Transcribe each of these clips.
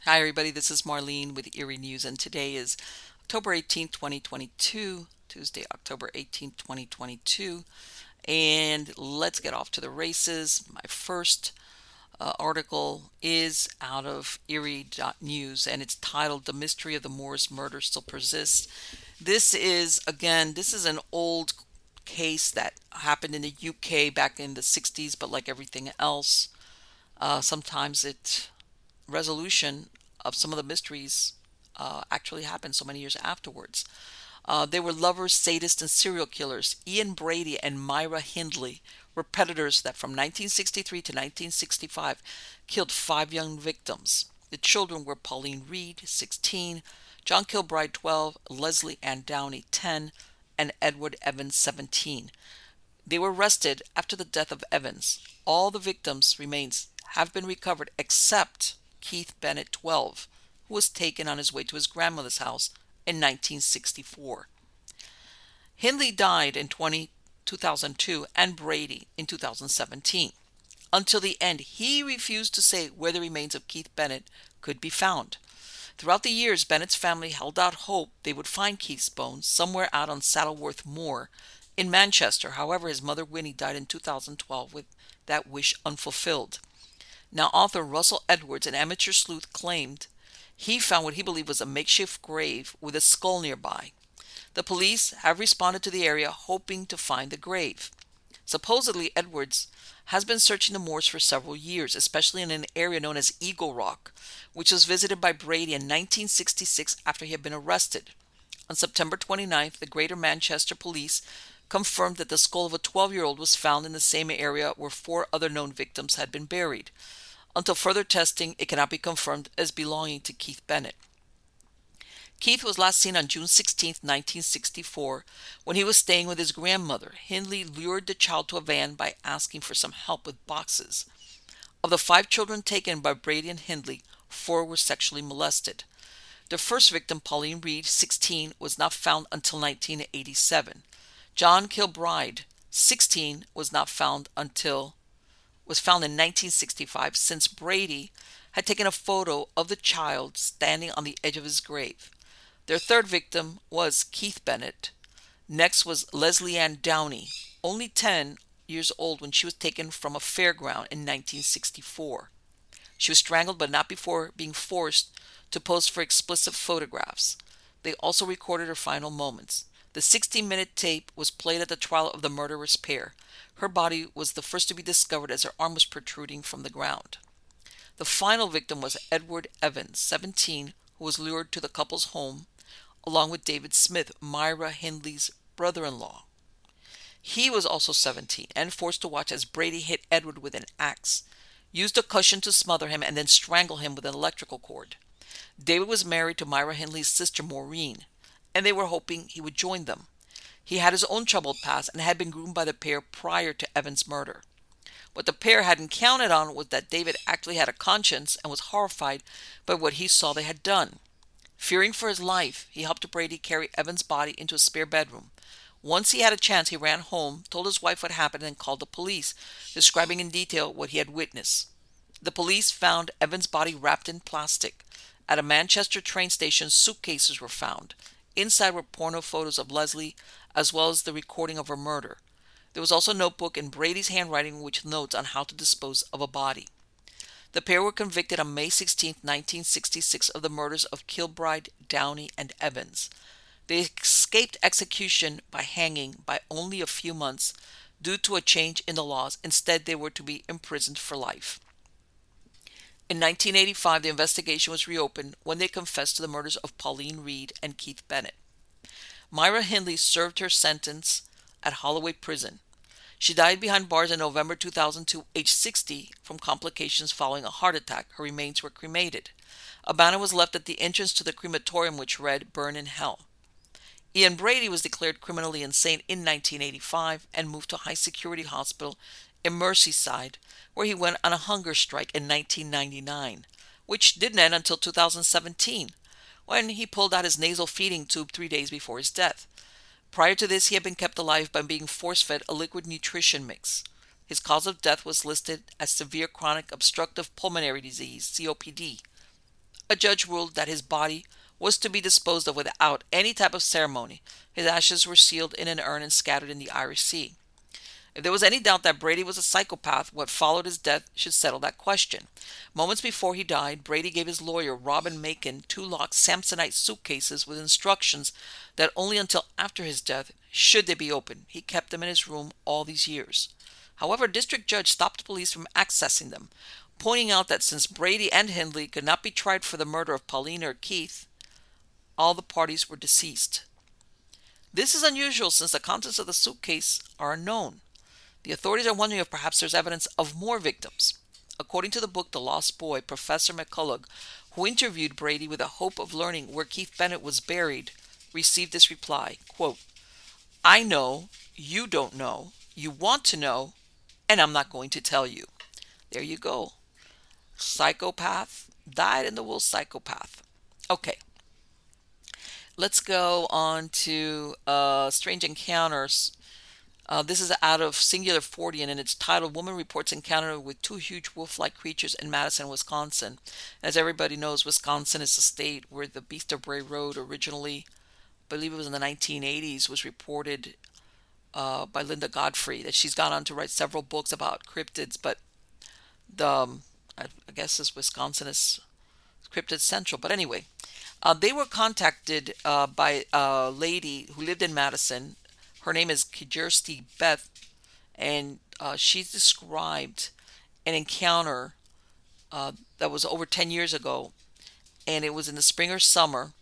Hi, everybody. This is Marlene with Eerie News, and today is October 18th, 2022, Tuesday, October 18th, 2022. And let's get off to the races. My first article is out of Eerie.news, and it's titled "The Mystery of the Moors Murder Still Persists." This is an old case that happened in the UK back in the 60s, but like everything else, sometimes it resolution of some of the mysteries actually happened so many years afterwards. They were lovers, sadists, and serial killers. Ian Brady and Myra Hindley were predators that from 1963 to 1965 killed five young victims. The children were Pauline Reed, 16, John Kilbride, 12, Leslie Ann Downey, 10, and Edward Evans, 17. They were arrested after the death of Evans. All the victims' remains have been recovered except Keith Bennett, 12, who was taken on his way to his grandmother's house in 1964. Hindley died in 2002 and Brady in 2017. Until the end, he refused to say where the remains of Keith Bennett could be found. Throughout the years, Bennett's family held out hope they would find Keith's bones somewhere out on Saddleworth Moor in Manchester. However, his mother Winnie died in 2012 with that wish unfulfilled. Now, author Russell Edwards, an amateur sleuth, claimed he found what he believed was a makeshift grave with a skull nearby. The police have responded to the area hoping to find the grave. Supposedly, Edwards has been searching the moors for several years, especially in an area known as Eagle Rock, which was visited by Brady in 1966 after he had been arrested. On September 29th, the Greater Manchester Police confirmed that the skull of a 12-year-old was found in the same area where four other known victims had been buried. Until further testing, it cannot be confirmed as belonging to Keith Bennett. Keith was last seen on June 16, 1964, when he was staying with his grandmother. Hindley lured the child to a van by asking for some help with boxes. Of the five children taken by Brady and Hindley, four were sexually molested. The first victim, Pauline Reed, 16, was not found until 1987. John Kilbride, 16, was found in 1965, since Brady had taken a photo of the child standing on the edge of his grave. Their third victim was Keith Bennett. Next was Leslie Ann Downey, only 10 years old when she was taken from a fairground in 1964. She was strangled, but not before being forced to pose for explicit photographs. They also recorded her final moments. The 60-minute tape was played at the trial of the murderous pair. Her body was the first to be discovered as her arm was protruding from the ground. The final victim was Edward Evans, 17, who was lured to the couple's home, along with David Smith, Myra Hindley's brother-in-law. He was also 17 and forced to watch as Brady hit Edward with an axe, used a cushion to smother him, and then strangle him with an electrical cord. David was married to Myra Hindley's sister Maureen, and they were hoping he would join them. He had his own troubled past and had been groomed by the pair prior to Evans' murder. What the pair hadn't counted on was that David actually had a conscience and was horrified by what he saw they had done. Fearing for his life, he helped Brady carry Evans' body into a spare bedroom. Once he had a chance, he ran home, told his wife what happened, and called the police, describing in detail what he had witnessed. The police found Evans' body wrapped in plastic. At a Manchester train station, suitcases were found. Inside were porno photos of Leslie, as well as the recording of her murder. There was also a notebook in Brady's handwriting with notes on how to dispose of a body. The pair were convicted on May 16, 1966, of the murders of Kilbride, Downey, and Evans. They escaped execution by hanging by only a few months due to a change in the laws. Instead, they were to be imprisoned for life. In 1985, the investigation was reopened when they confessed to the murders of Pauline Reed and Keith Bennett. Myra Hindley served her sentence at Holloway Prison. She died behind bars in November 2002, aged 60, from complications following a heart attack. Her remains were cremated. A banner was left at the entrance to the crematorium which read, "Burn in Hell." Ian Brady was declared criminally insane in 1985 and moved to a high-security hospital in Merseyside, where he went on a hunger strike in 1999, which didn't end until 2017, when he pulled out his nasal feeding tube 3 days before his death. Prior to this, he had been kept alive by being force-fed a liquid nutrition mix. His cause of death was listed as severe chronic obstructive pulmonary disease, COPD. A judge ruled that his body was to be disposed of without any type of ceremony. His ashes were sealed in an urn and scattered in the Irish Sea. If there was any doubt that Brady was a psychopath, what followed his death should settle that question. Moments before he died, Brady gave his lawyer, Robin Macon, two locked Samsonite suitcases with instructions that only until after his death should they be opened. He kept them in his room all these years. However, a district judge stopped police from accessing them, pointing out that since Brady and Hindley could not be tried for the murder of Paulina or Keith, all the parties were deceased. This is unusual since the contents of the suitcase are unknown. The authorities are wondering if perhaps there's evidence of more victims. According to the book The Lost Boy, Professor McCullough, who interviewed Brady with the hope of learning where Keith Bennett was buried, received this reply, quote, "I know, you don't know, you want to know, and I'm not going to tell you." There you go. Psychopath, died in the wool psychopath. Okay. Let's go on to Strange Encounters. This is out of Singular 40, and it's titled Woman Reports Encounter with Two Huge Wolf-Like Creatures in Madison, Wisconsin. As everybody knows, Wisconsin is the state where the Beast of Bray Road originally, I believe it was in the 1980s, was reported by Linda Godfrey. That she's gone on to write several books about cryptids, but I guess this Wisconsin is cryptid central. But anyway, they were contacted by a lady who lived in Madison. Her name is Kirsty Beth, and she described an encounter that was over 10 years ago, and it was in the spring or summer,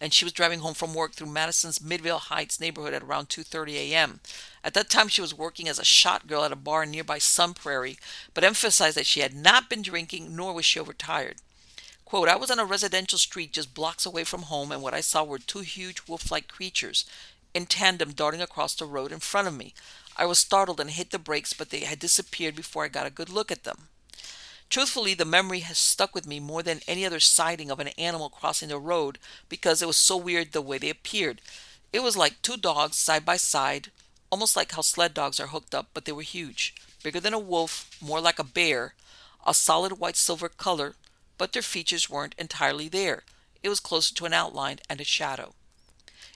and she was driving home from work through Madison's Midvale Heights neighborhood at around 2:30 a.m. At that time, she was working as a shot girl at a bar in nearby Sun Prairie, but emphasized that she had not been drinking, nor was she overtired. Quote, "I was on a residential street just blocks away from home, and what I saw were two huge wolf-like creatures in tandem darting across the road in front of me. I was startled and hit the brakes, but they had disappeared before I got a good look at them." Truthfully, the memory has stuck with me more than any other sighting of an animal crossing the road because it was so weird the way they appeared. It was like two dogs side by side, almost like how sled dogs are hooked up, but they were huge, bigger than a wolf, more like a bear, a solid white silver color, but their features weren't entirely there. It was closer to an outline and a shadow.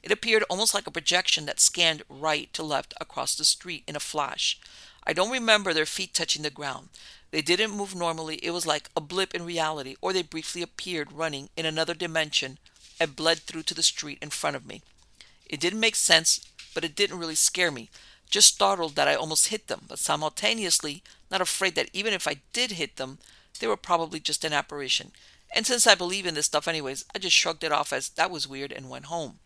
It appeared almost like a projection that scanned right to left across the street in a flash. I don't remember their feet touching the ground. They didn't move normally. It was like a blip in reality, or they briefly appeared running in another dimension and bled through to the street in front of me. It didn't make sense, but it didn't really scare me. Just startled that I almost hit them, but simultaneously not afraid that even if I did hit them, they were probably just an apparition. And since I believe in this stuff anyways, I just shrugged it off as that was weird and went home.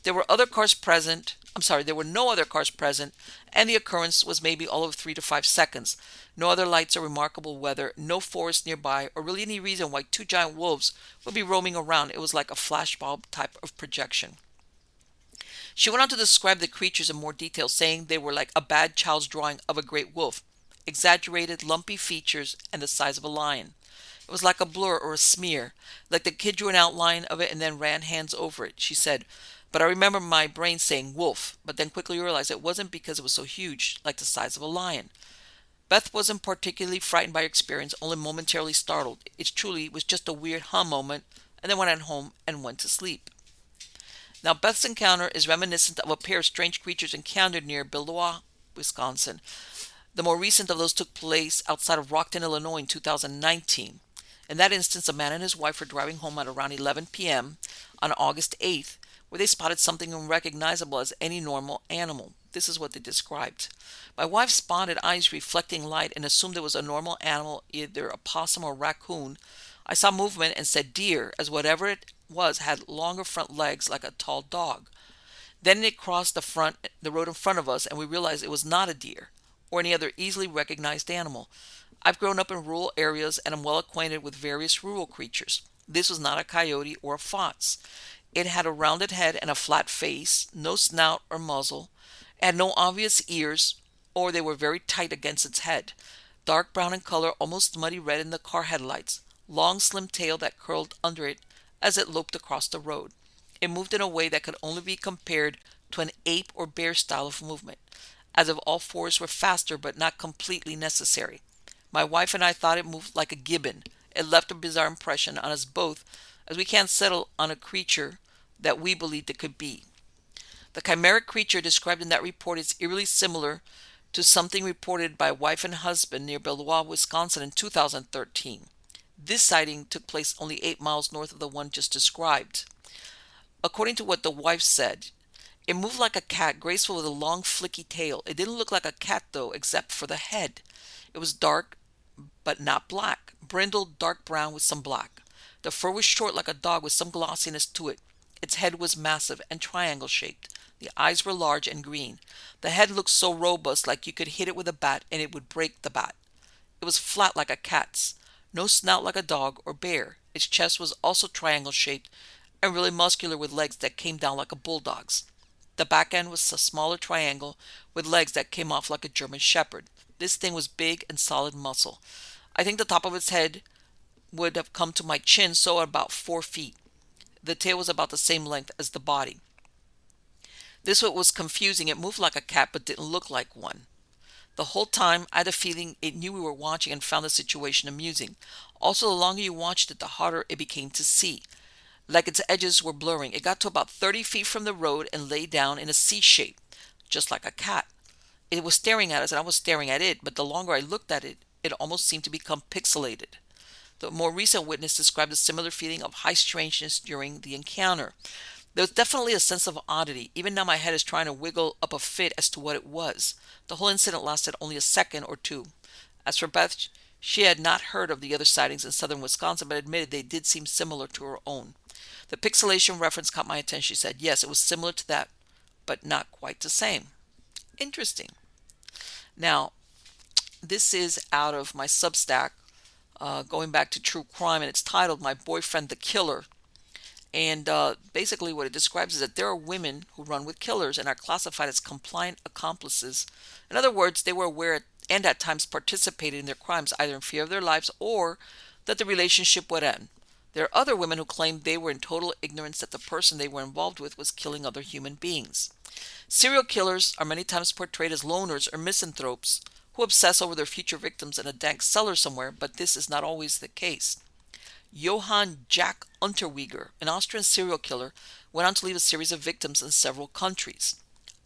There were other cars present. There were no other cars present, and the occurrence was maybe all of 3 to 5 seconds. No other lights or remarkable weather, no forest nearby, or really any reason why two giant wolves would be roaming around. It was like a flashbulb type of projection. She went on to describe the creatures in more detail, saying they were like a bad child's drawing of a great wolf, exaggerated, lumpy features, and the size of a lion. It was like a blur or a smear, like the kid drew an outline of it and then ran hands over it, she said. But I remember my brain saying wolf, but then quickly realized it wasn't because it was so huge, like the size of a lion. Beth wasn't particularly frightened by her experience, only momentarily startled. It truly was just a weird moment, and then went home and went to sleep. Now, Beth's encounter is reminiscent of a pair of strange creatures encountered near Beloit, Wisconsin. The more recent of those took place outside of Rockton, Illinois in 2019. In that instance, a man and his wife were driving home at around 11 p.m. on August 8th, where they spotted something unrecognizable as any normal animal. This is what they described. "My wife spotted eyes reflecting light and assumed it was a normal animal, either a possum or raccoon. I saw movement and said deer, as whatever it was had longer front legs like a tall dog. Then it crossed the road in front of us, and we realized it was not a deer or any other easily recognized animal. I've grown up in rural areas and am well acquainted with various rural creatures. This was not a coyote or a fox. It had a rounded head and a flat face, no snout or muzzle. It had no obvious ears, or they were very tight against its head. Dark brown in color, almost muddy red in the car headlights. Long slim tail that curled under it as it loped across the road. It moved in a way that could only be compared to an ape or bear style of movement, as if all fours were faster but not completely necessary. My wife and I thought it moved like a gibbon. It left a bizarre impression on us both as we can't settle on a creature that we believed it could be. The chimeric creature described in that report is eerily similar to something reported by wife and husband near Beloit, Wisconsin in 2013. This sighting took place only 8 miles north of the one just described. According to what the wife said, it moved like a cat, graceful with a long flicky tail. It didn't look like a cat though, except for the head. It was dark, but not black, brindled dark brown with some black. The fur was short like a dog with some glossiness to it. Its head was massive and triangle-shaped. The eyes were large and green. The head looked so robust, like you could hit it with a bat and it would break the bat. It was flat like a cat's. No snout like a dog or bear. Its chest was also triangle-shaped and really muscular with legs that came down like a bulldog's. The back end was a smaller triangle with legs that came off like a German shepherd. This thing was big and solid muscle. I think the top of its head would have come to my chin, so about 4 feet. The tail was about the same length as the body. This what was confusing. It moved like a cat but didn't look like one. The whole time I had a feeling it knew we were watching and found the situation amusing. Also, the longer you watched it, the harder it became to see. Like its edges were blurring. It got to about 30 feet from the road and lay down in a C shape, just like a cat. It was staring at us and I was staring at it, but the longer I looked at it, it almost seemed to become pixelated. The more recent witness described a similar feeling of high strangeness during the encounter. There was definitely a sense of oddity. Even now my head is trying to wiggle up a fit as to what it was. The whole incident lasted only a second or two. As for Beth, she had not heard of the other sightings in southern Wisconsin, but admitted they did seem similar to her own. The pixelation reference caught my attention. She said, yes, it was similar to that, but not quite the same. Interesting. Now, this is out of my Substack, going back to true crime, and it's titled My Boyfriend the Killer. And basically what it describes is that there are women who run with killers and are classified as compliant accomplices. In other words, they were aware and at times participated in their crimes, either in fear of their lives or that the relationship would end. There are other women who claim they were in total ignorance that the person they were involved with was killing other human beings. Serial killers are many times portrayed as loners or misanthropes who obsess over their future victims in a dank cellar somewhere, but this is not always the case. Johann Jack Unterweger, an Austrian serial killer, went on to leave a series of victims in several countries.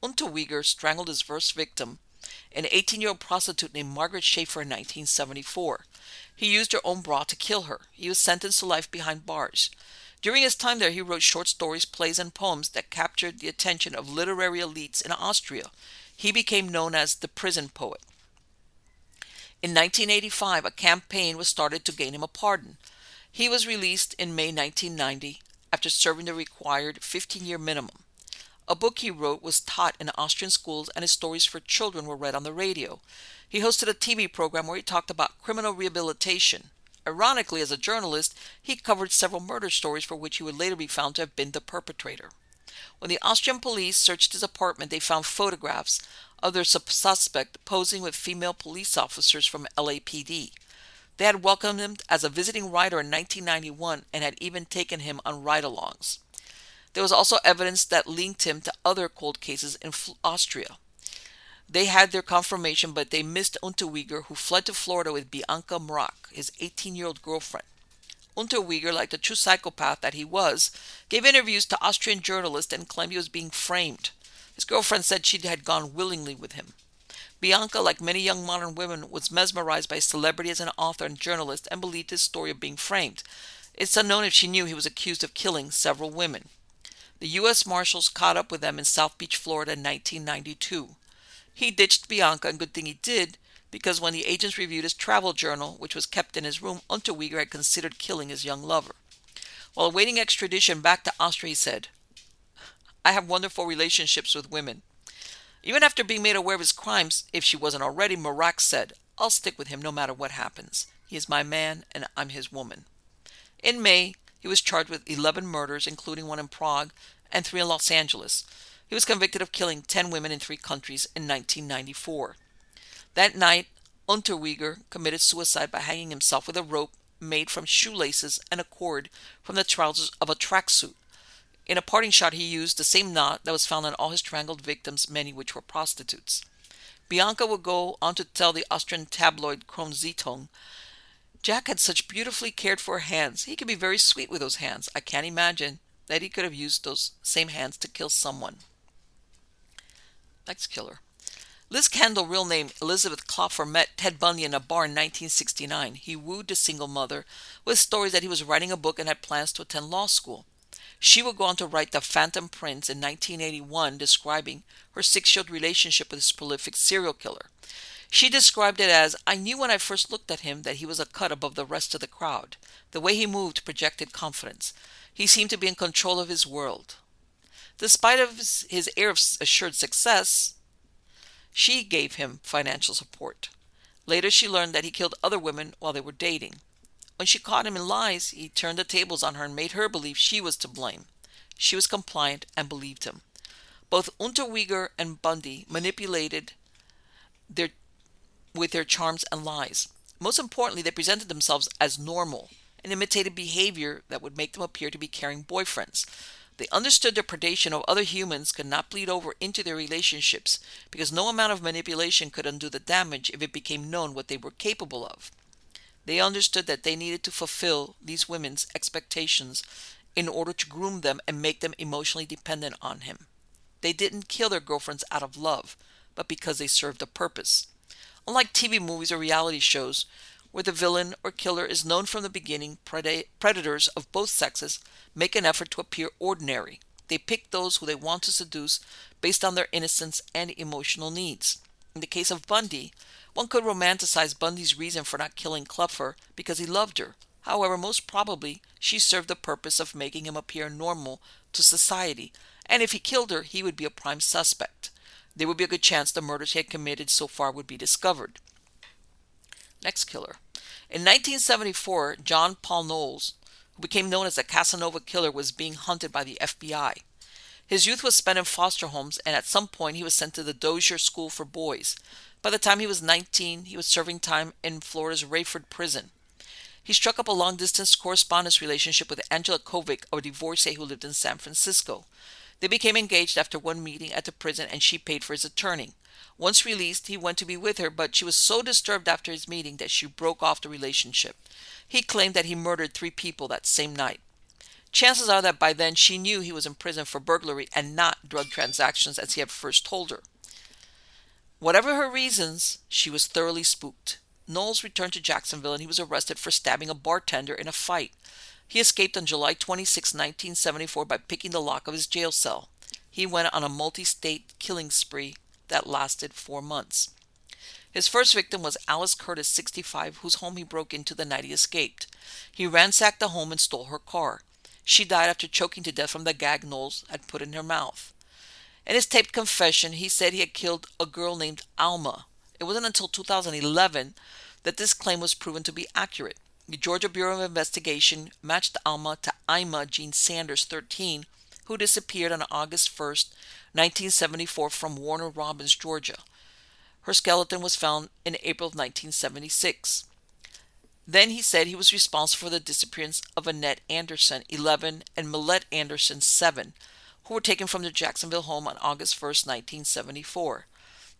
Unterweger strangled his first victim, an 18-year-old prostitute named Margaret Schaefer, in 1974. He used her own bra to kill her. He was sentenced to life behind bars. During his time there, he wrote short stories, plays, and poems that captured the attention of literary elites in Austria. He became known as the prison poet. In 1985, a campaign was started to gain him a pardon. He was released in May 1990 after serving the required 15-year minimum. A book he wrote was taught in Austrian schools, and his stories for children were read on the radio. He hosted a TV program where he talked about criminal rehabilitation. Ironically, as a journalist, he covered several murder stories for which he would later be found to have been the perpetrator. When the Austrian police searched his apartment, they found photographs of their suspect posing with female police officers from LAPD. They had welcomed him as a visiting writer in 1991 and had even taken him on ride-alongs. There was also evidence that linked him to other cold cases in Austria. They had their confirmation, but they missed Unterweger, who fled to Florida with Bianca Mrak, his 18-year-old girlfriend. Unterweger, like the true psychopath that he was, gave interviews to Austrian journalists and claimed he was being framed. His girlfriend said she had gone willingly with him. Bianca, like many young modern women, was mesmerized by celebrity as an author and journalist and believed his story of being framed. It's unknown if she knew he was accused of killing several women. The U.S. Marshals caught up with them in South Beach, Florida in 1992. He ditched Bianca, and good thing he did, because when the agents reviewed his travel journal, which was kept in his room, Unterweger had considered killing his young lover. While awaiting extradition back to Austria, he said, I have wonderful relationships with women. Even after being made aware of his crimes, if she wasn't already, Mrak said, I'll stick with him no matter what happens. He is my man, and I'm his woman. In May, he was charged with 11 murders, including one in Prague and 3 in Los Angeles. He was convicted of killing 10 women in 3 countries in 1994. That night, Unterweger committed suicide by hanging himself with a rope made from shoelaces and a cord from the trousers of a tracksuit. In a parting shot, he used the same knot that was found on all his strangled victims, many which were prostitutes. Bianca would go on to tell the Austrian tabloid Kronzeitung Jack had such beautifully cared for hands. He could be very sweet with those hands. I can't imagine that he could have used those same hands to kill someone. Next killer. Liz Kendall, real name Elizabeth Klopfer, met Ted Bundy in a bar in 1969. He wooed the single mother with stories that he was writing a book and had plans to attend law school. She would go on to write The Phantom Prince in 1981, describing her 6-year-old relationship with this prolific serial killer. She described it as, "I knew when I first looked at him that he was a cut above the rest of the crowd. The way he moved projected confidence. He seemed to be in control of his world." Despite of his air of assured success, she gave him financial support. Later she learned that he killed other women while they were dating. When she caught him in lies, he turned the tables on her and made her believe she was to blame. She was compliant and believed him. Both Unterweger and Bundy manipulated their with their charms and lies. Most importantly, they presented themselves as normal and imitated behavior that would make them appear to be caring boyfriends. They understood their predation of other humans could not bleed over into their relationships because no amount of manipulation could undo the damage if it became known what they were capable of. They understood that they needed to fulfill these women's expectations in order to groom them and make them emotionally dependent on him. They didn't kill their girlfriends out of love, but because they served a purpose. Unlike TV movies or reality shows, where the villain or killer is known from the beginning, predators of both sexes make an effort to appear ordinary. They pick those who they want to seduce based on their innocence and emotional needs. In the case of Bundy, one could romanticize Bundy's reason for not killing Klopfer because he loved her. However, most probably, she served the purpose of making him appear normal to society, and if he killed her, he would be a prime suspect. There would be a good chance the murders he had committed so far would be discovered. Next killer. In 1974, John Paul Knowles, who became known as the Casanova Killer, was being hunted by the FBI. His youth was spent in foster homes, and at some point he was sent to the Dozier School for Boys. By the time he was 19, he was serving time in Florida's Rayford Prison. He struck up a long-distance correspondence relationship with Angela Kovic, a divorcee who lived in San Francisco. They became engaged after one meeting at the prison, and she paid for his attorney. Once released, he went to be with her, but she was so disturbed after his meeting that she broke off the relationship. He claimed that he murdered 3 people that same night. Chances are that by then she knew he was in prison for burglary and not drug transactions as he had first told her. Whatever her reasons, she was thoroughly spooked. Knowles returned to Jacksonville and he was arrested for stabbing a bartender in a fight. He escaped on July 26, 1974 by picking the lock of his jail cell. He went on a multi-state killing spree that lasted 4 months. His first victim was Alice Curtis, 65, whose home he broke into the night he escaped. He ransacked the home and stole her car. She died after choking to death from the gag Knowles had put in her mouth. In his taped confession, he said he had killed a girl named Alma. It wasn't until 2011 that this claim was proven to be accurate. The Georgia Bureau of Investigation matched Alma to Ima Jean Sanders, 13, who disappeared on August 1st, 1974 from Warner Robins, Georgia. Her skeleton was found in April of 1976. Then he said he was responsible for the disappearance of Annette Anderson, 11, and Millette Anderson, 7, who were taken from their Jacksonville home on August 1st, 1974.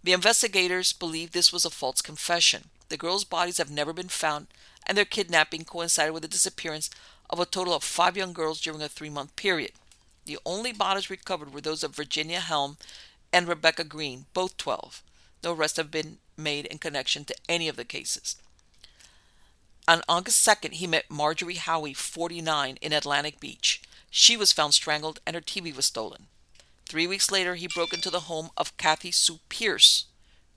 The investigators believe this was a false confession. The girls' bodies have never been found, and their kidnapping coincided with the disappearance of a total of 5 young girls during a 3-month period. The only bodies recovered were those of Virginia Helm and Rebecca Green, both 12. No arrests have been made in connection to any of the cases. On August 2nd, he met Marjorie Howie, 49, in Atlantic Beach. She was found strangled and her TV was stolen. 3 weeks later, he broke into the home of Kathy Sue Pierce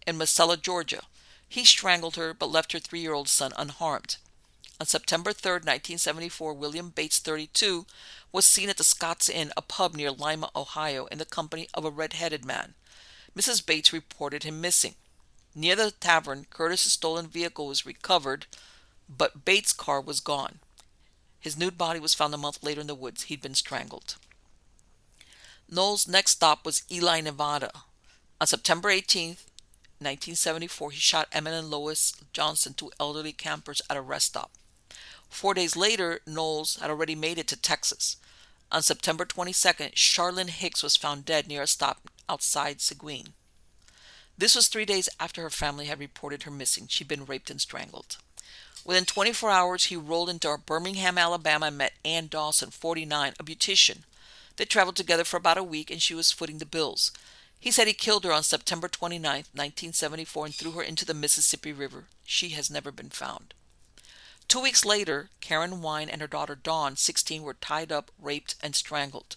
in Mesilla, Georgia. He strangled her but left her 3-year-old son unharmed. On September 3rd, 1974, William Bates, 32, was seen at the Scott's Inn, a pub near Lima, Ohio, in the company of a red-headed man. Mrs. Bates reported him missing. Near the tavern, Curtis's stolen vehicle was recovered, but Bates' car was gone. His nude body was found a month later in the woods. He'd been strangled. Knowles' next stop was Ely, Nevada. On September 18th, 1974, he shot Emmett and Lois Johnson, 2 elderly campers, at a rest stop. 4 days later, Knowles had already made it to Texas. On September 22nd, Charlene Hicks was found dead near a stop outside Seguin. This was 3 days after her family had reported her missing. She'd been raped and strangled. Within 24 hours, he rolled into Birmingham, Alabama, and met Ann Dawson, 49, a beautician. They traveled together for about a week, and she was footing the bills. He said he killed her on September 29, 1974, and threw her into the Mississippi River. She has never been found. 2 weeks later, Karen Wine and her daughter Dawn, 16, were tied up, raped, and strangled.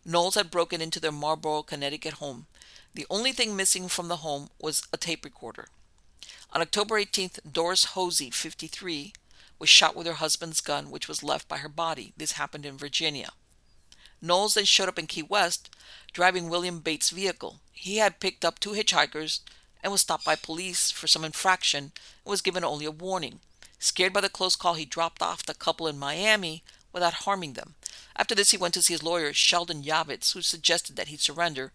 Knowles had broken into their Marlborough, Connecticut home. The only thing missing from the home was a tape recorder. On October 18th, Doris Hosey, 53, was shot with her husband's gun, which was left by her body. This happened in Virginia. Knowles then showed up in Key West, driving William Bates' vehicle. He had picked up two hitchhikers and was stopped by police for some infraction and was given only a warning. Scared by the close call, he dropped off the couple in Miami without harming them. After this, he went to see his lawyer, Sheldon Yavitz, who suggested that he surrender,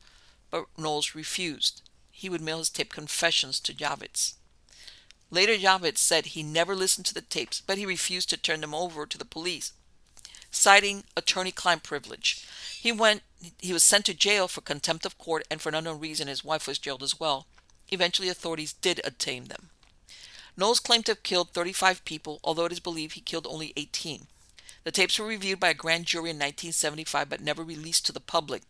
but Knowles refused. He would mail his taped confessions to Yavitz. Later, Yavitz said he never listened to the tapes, but he refused to turn them over to the police, citing attorney-client privilege. He was sent to jail for contempt of court, and for an unknown reason his wife was jailed as well. Eventually, authorities did attain them. Knowles claimed to have killed 35 people, although it is believed he killed only 18. The tapes were reviewed by a grand jury in 1975 but never released to the public.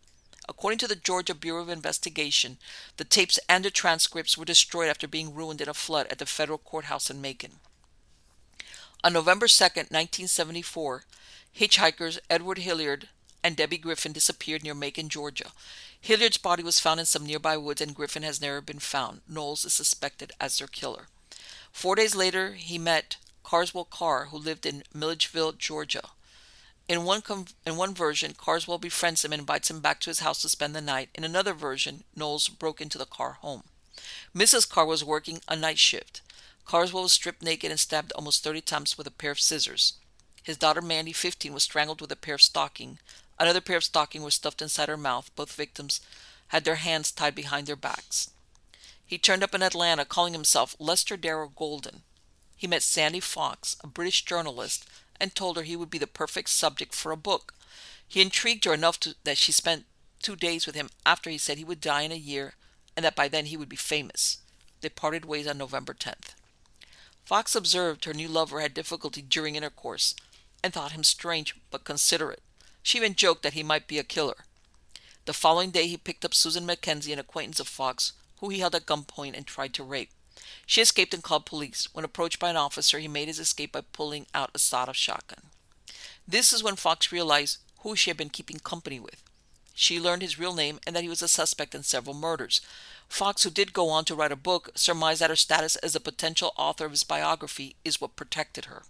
According to the Georgia Bureau of Investigation, the tapes and the transcripts were destroyed after being ruined in a flood at the federal courthouse in Macon. On November 2nd, 1974, hitchhikers Edward Hilliard and Debbie Griffin disappeared near Macon, Georgia. Hilliard's body was found in some nearby woods, and Griffin has never been found. Knowles is suspected as their killer. 4 days later, he met Carswell Carr, who lived in Milledgeville, Georgia. In one version, Carswell befriends him and invites him back to his house to spend the night. In another version, Knowles broke into the Carr home. Mrs. Carr was working a night shift. Carswell was stripped naked and stabbed almost 30 times with a pair of scissors. His daughter Mandy, 15, was strangled with a pair of stockings. Another pair of stockings was stuffed inside her mouth. Both victims had their hands tied behind their backs. He turned up in Atlanta, calling himself Lester Darrell Golden. He met Sandy Fox, a British journalist, and told her he would be the perfect subject for a book. He intrigued her enough that she spent 2 days with him after he said he would die in a year and that by then he would be famous. They parted ways on November 10th. Fox observed her new lover had difficulty during intercourse and thought him strange but considerate. She even joked that he might be a killer. The following day, he picked up Susan Mackenzie, an acquaintance of Fox, who he held at gunpoint and tried to rape. She escaped and called police. When approached by an officer, he made his escape by pulling out a sawed-off shotgun. This is when Fox realized who she had been keeping company with. She learned his real name and that he was a suspect in several murders. Fox, who did go on to write a book, surmised that her status as a potential author of his biography is what protected her.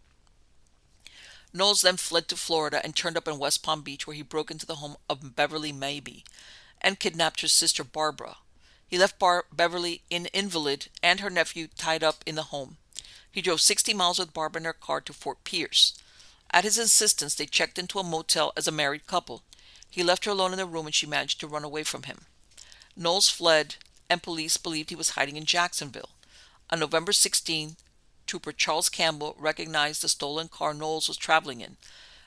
Knowles then fled to Florida and turned up in West Palm Beach, where he broke into the home of Beverly Maybe and kidnapped her sister Barbara. He left Beverly an invalid and her nephew tied up in the home. He drove 60 miles with Barbara in her car to Fort Pierce. At his insistence, they checked into a motel as a married couple. He left her alone in the room and she managed to run away from him. Knowles fled and police believed he was hiding in Jacksonville. On November 16, Trooper Charles Campbell recognized the stolen car Knowles was traveling in.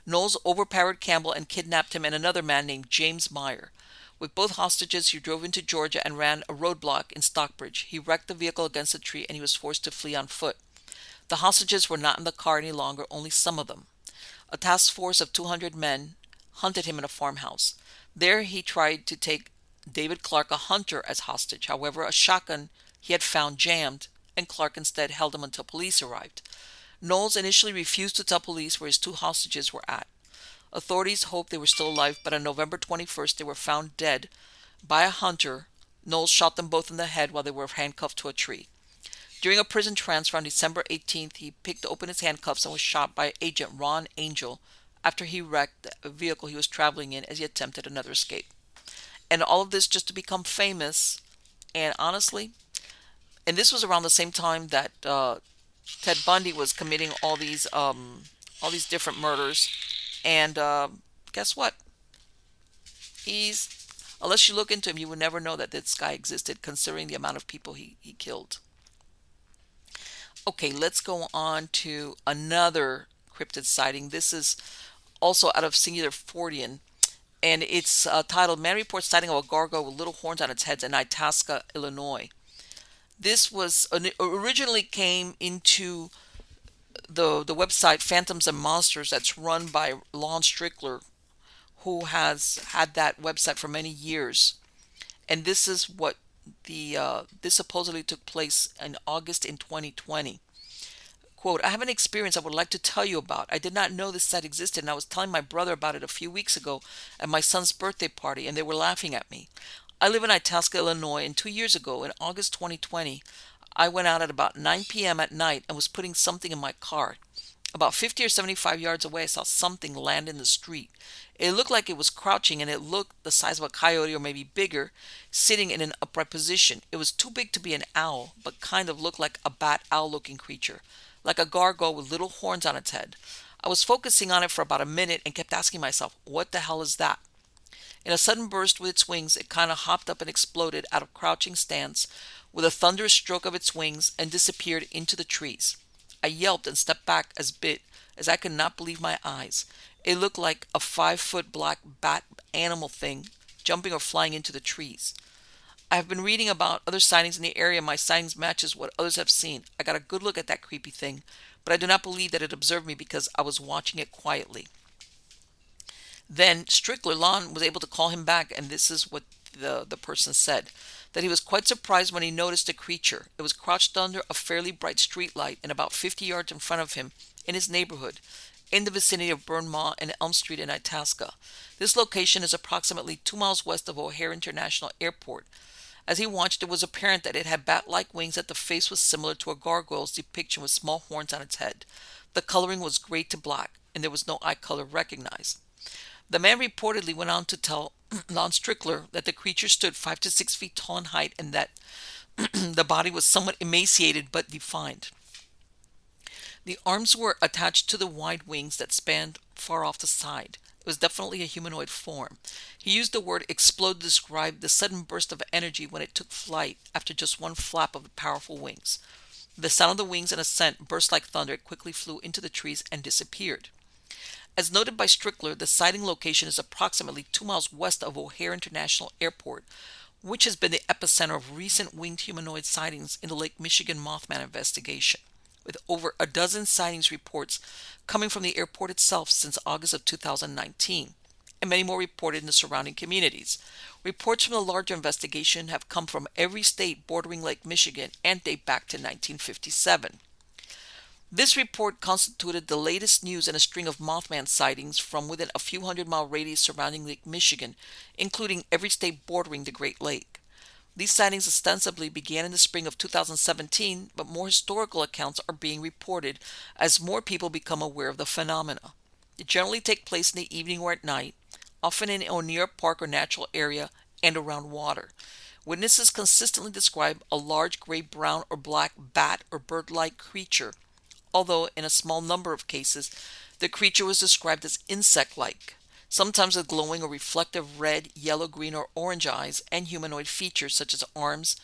Knowles overpowered Campbell and kidnapped him and another man named James Meyer. With both hostages, he drove into Georgia and ran a roadblock in Stockbridge. He wrecked the vehicle against a tree and he was forced to flee on foot. The hostages were not in the car any longer, only some of them. A task force of 200 men hunted him in a farmhouse. There he tried to take David Clark, a hunter, as hostage. However, a shotgun he had found jammed, and Clark instead held him until police arrived. Knowles initially refused to tell police where his two hostages were at. Authorities hoped they were still alive, but on November 21st they were found dead by a hunter. Knowles shot them both in the head while they were handcuffed to a tree. During a prison transfer on December 18th, he picked open his handcuffs and was shot by Agent Ron Angel after he wrecked the vehicle he was traveling in as he attempted another escape. And all of this just to become famous. And honestly, and this was around the same time that Ted Bundy was committing all these different murders. And guess what? Unless you look into him, you would never know that this guy existed, considering the amount of people he killed. Okay, let's go on to another cryptid sighting. This is also out of Singular Fortean, and it's titled "Man Reports Sighting of a Gargoyle with Little Horns on Its Head in Itasca, Illinois." This was originally came into the website Phantoms and Monsters that's run by Lon Strickler, who has had that website for many years. And this is what this supposedly took place in August in 2020. Quote, I have an experience I would like to tell you about. I did not know this site existed, and I was telling my brother about it a few weeks ago at my son's birthday party, and they were laughing at me. I live in Itasca, Illinois, and 2 years ago, in August 2020, I went out at about 9 p.m. at night and was putting something in my car. About 50 or 75 yards away, I saw something land in the street. It looked like it was crouching, and it looked the size of a coyote or maybe bigger, sitting in an upright position. It was too big to be an owl, but kind of looked like a bat owl looking creature, like a gargoyle with little horns on its head. I was focusing on it for about a minute and kept asking myself, what the hell is that? In a sudden burst with its wings, it kind of hopped up and exploded out of crouching stance with a thunderous stroke of its wings and disappeared into the trees. I yelped and stepped back as I could not believe my eyes. It looked like a 5 foot black bat animal thing jumping or flying into the trees. I have been reading about other sightings in the area. My sightings matches what others have seen. I got a good look at that creepy thing, but I do not believe that it observed me because I was watching it quietly. Then Strickler Lon was able to call him back, and this is what the person said, that he was quite surprised when he noticed the creature. It was crouched under a fairly bright street light and about 50 yards in front of him in his neighborhood, in the vicinity of Burn Maw and Elm Street in Itasca. This location is approximately 2 miles west of O'Hare International Airport. As he watched, it was apparent that it had bat-like wings, that the face was similar to a gargoyle's depiction with small horns on its head. The coloring was gray to black, and there was no eye color recognized. The man reportedly went on to tell Lon Strickler that the creature stood 5 to 6 feet tall in height and that the body was somewhat emaciated but defined. The arms were attached to the wide wings that spanned far off the side. It was definitely a humanoid form. He used the word explode to describe the sudden burst of energy when it took flight after just one flap of the powerful wings. The sound of the wings and ascent burst like thunder. It quickly flew into the trees and disappeared. As noted by Strickler, the sighting location is approximately 2 miles west of O'Hare International Airport, which has been the epicenter of recent winged humanoid sightings in the Lake Michigan Mothman investigation, with over a dozen sightings reports coming from the airport itself since August of 2019, and many more reported in the surrounding communities. Reports from the larger investigation have come from every state bordering Lake Michigan and date back to 1957. This report constituted the latest news in a string of Mothman sightings from within a few 100-mile radius surrounding Lake Michigan, including every state bordering the Great Lake. These sightings ostensibly began in the spring of 2017, but more historical accounts are being reported as more people become aware of the phenomena. They generally take place in the evening or at night, often in or near a park or natural area and around water. Witnesses consistently describe a large gray-brown or black bat or bird-like creature, although in a small number of cases, the creature was described as insect-like, sometimes with glowing or reflective red, yellow, green, or orange eyes, and humanoid features such as arms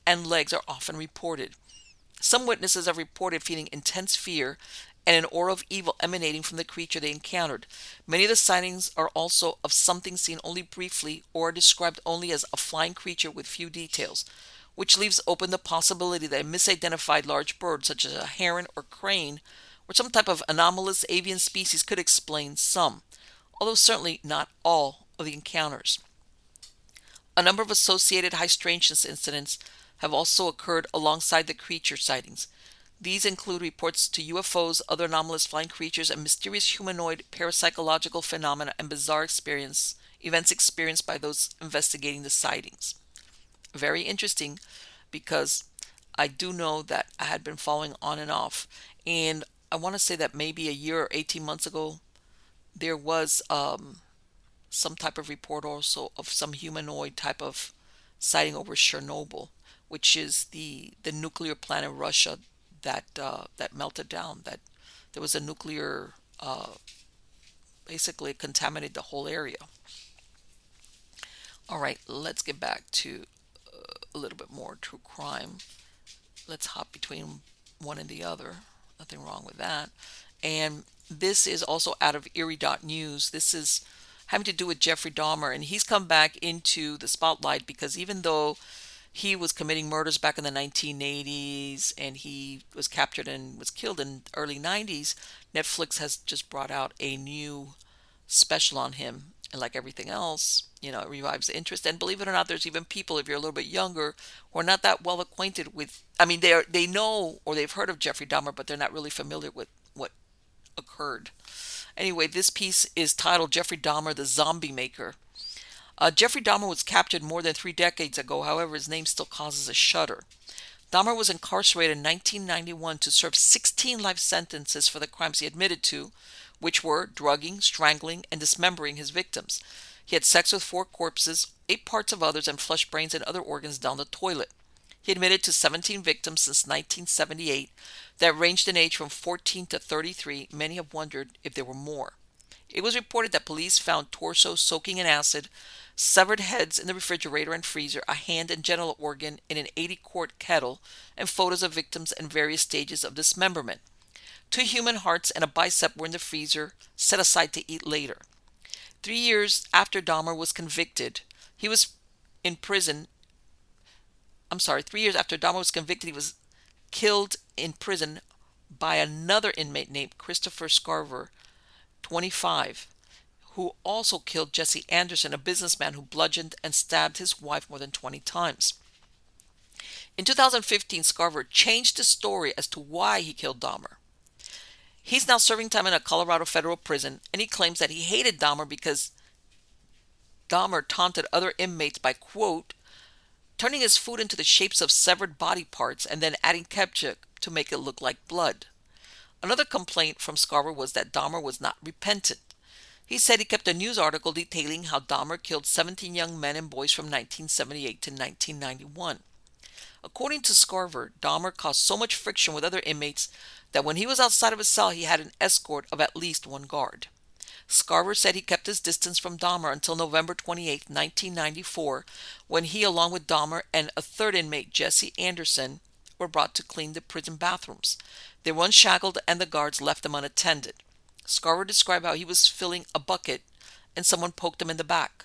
and legs are often reported. Some witnesses have reported feeling intense fear and an aura of evil emanating from the creature they encountered. Many of the sightings are also of something seen only briefly or are described only as a flying creature with few details, which leaves open the possibility that a misidentified large bird such as a heron or crane or some type of anomalous avian species could explain some, although certainly not all, of the encounters. A number of associated high strangeness incidents have also occurred alongside the creature sightings. These include reports to UFOs, other anomalous flying creatures, and mysterious humanoid parapsychological phenomena and bizarre events experienced by those investigating the sightings. Very interesting, because I do know that I had been following on and off, and I want to say that maybe a year or 18 months ago there was some type of report also of some humanoid type of sighting over Chernobyl, which is the nuclear plant in Russia that melted down. That there was a nuclear basically contaminated the whole area. All right, let's get back to a little bit more true crime. Let's hop between one and the other. Nothing wrong with that. And this is also out of Eerie.news. This is having to do with Jeffrey Dahmer, and he's come back into the spotlight because even though He was committing murders back in the 1980s, and he was captured and was killed in the early 90s. Netflix has just brought out a new special on him, and like everything else, it revives the interest. And believe it or not, there's even people, if you're a little bit younger, who are not that well acquainted with. I mean, they know or they've heard of Jeffrey Dahmer, but they're not really familiar with what occurred. Anyway, this piece is titled "Jeffrey Dahmer, the Zombie Maker." Jeffrey Dahmer was captured more than 3 decades ago. However, his name still causes a shudder. Dahmer was incarcerated in 1991 to serve 16 life sentences for the crimes he admitted to, which were drugging, strangling, and dismembering his victims. He had sex with 4 corpses, ate parts of others, and flushed brains and other organs down the toilet. He admitted to 17 victims since 1978 that ranged in age from 14 to 33. Many have wondered if there were more. It was reported that police found torsos soaking in acid, severed heads in the refrigerator and freezer, a hand and genital organ in an 80-quart kettle, and photos of victims in various stages of dismemberment. 2 human hearts and a bicep were in the freezer, set aside to eat later. 3 years after Dahmer was convicted, he was in prison. 3 years after Dahmer was convicted, he was killed in prison by another inmate named Christopher Scarver, 25, who also killed Jesse Anderson, a businessman who bludgeoned and stabbed his wife more than 20 times. In 2015, Scarver changed the story as to why he killed Dahmer. He's now serving time in a Colorado federal prison, and he claims that he hated Dahmer because Dahmer taunted other inmates by, quote, turning his food into the shapes of severed body parts and then adding ketchup to make it look like blood. Another complaint from Scarver was that Dahmer was not repentant. He said he kept a news article detailing how Dahmer killed 17 young men and boys from 1978 to 1991. According to Scarver, Dahmer caused so much friction with other inmates that when he was outside of his cell, he had an escort of at least 1 guard. Scarver said he kept his distance from Dahmer until November 28, 1994, when he, along with Dahmer and a third inmate, Jesse Anderson, were brought to clean the prison bathrooms. They were unshackled and the guards left them unattended. Scarver described how he was filling a bucket and someone poked him in the back.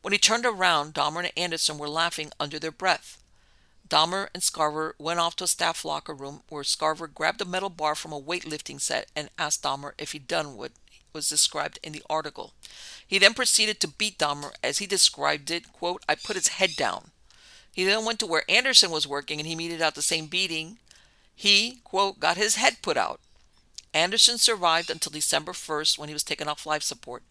When he turned around, Dahmer and Anderson were laughing under their breath. Dahmer and Scarver went off to a staff locker room where Scarver grabbed a metal bar from a weightlifting set and asked Dahmer if he'd done what was described in the article. He then proceeded to beat Dahmer as he described it, quote, I put his head down. He then went to where Anderson was working and he meted out the same beating. He, quote, got his head put out. Anderson survived until December 1st when he was taken off life support.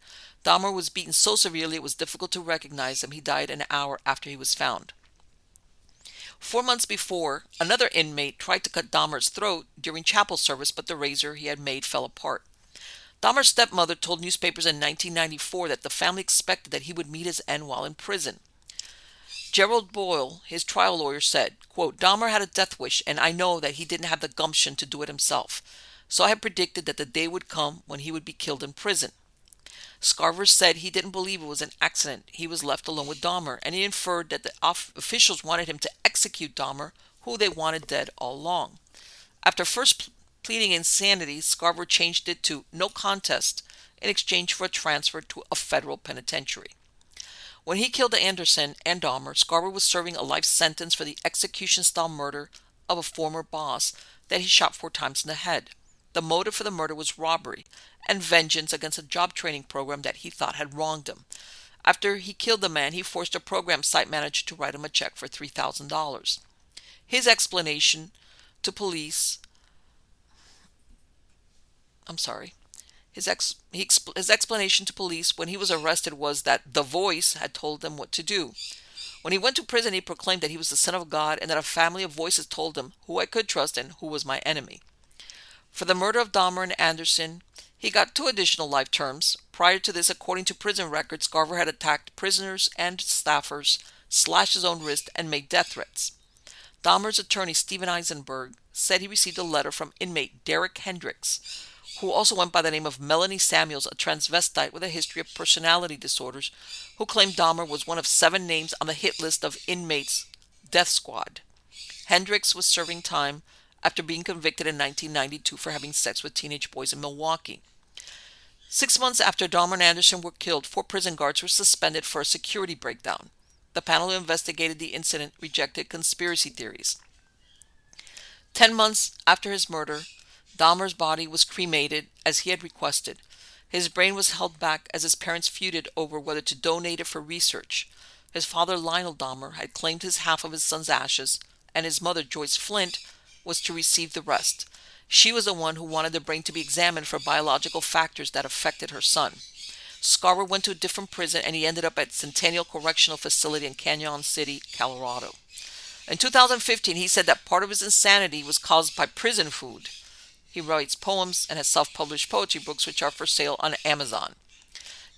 Dahmer was beaten so severely it was difficult to recognize him. He died an hour after he was found. 4 months before, another inmate tried to cut Dahmer's throat during chapel service, but the razor he had made fell apart. Dahmer's stepmother told newspapers in 1994 that the family expected that he would meet his end while in prison. Gerald Boyle, his trial lawyer, said, quote, Dahmer had a death wish, and I know that he didn't have the gumption to do it himself. So I had predicted that the day would come when he would be killed in prison. Scarver said he didn't believe it was an accident. He was left alone with Dahmer, and he inferred that the officials wanted him to execute Dahmer, who they wanted dead all along. After first pleading insanity, Scarver changed it to no contest in exchange for a transfer to a federal penitentiary. When he killed Anderson and Dahmer, Scarver was serving a life sentence for the execution-style murder of a former boss that he shot 4 times in the head. The motive for the murder was robbery and vengeance against a job training program that he thought had wronged him. After he killed the man, he forced a program site manager to write him a check for $3,000. His explanation to police, his explanation to police when he was arrested was that the voice had told him what to do. When he went to prison, he proclaimed that he was the son of God and that a family of voices told him who I could trust and who was my enemy. For the murder of Dahmer and Anderson, he got 2 additional life terms. Prior to this, according to prison records, Scarver had attacked prisoners and staffers, slashed his own wrist, and made death threats. Dahmer's attorney, Steven Eisenberg, said he received a letter from inmate Derek Hendricks, who also went by the name of Melanie Samuels, a transvestite with a history of personality disorders, who claimed Dahmer was one of 7 names on the hit list of inmates' death squad. Hendricks was serving time after being convicted in 1992 for having sex with teenage boys in Milwaukee. 6 months after Dahmer and Anderson were killed, 4 prison guards were suspended for a security breakdown. The panel who investigated the incident rejected conspiracy theories. 10 months after his murder, Dahmer's body was cremated as he had requested. His brain was held back as his parents feuded over whether to donate it for research. His father, Lionel Dahmer, had claimed his half of his son's ashes, and his mother, Joyce Flint, was to receive the rest. She was the one who wanted the brain to be examined for biological factors that affected her son. Scarver went to a different prison, and he ended up at Centennial Correctional Facility in Canyon City, Colorado. In 2015, he said that part of his insanity was caused by prison food. He writes poems and has self-published poetry books which are for sale on Amazon.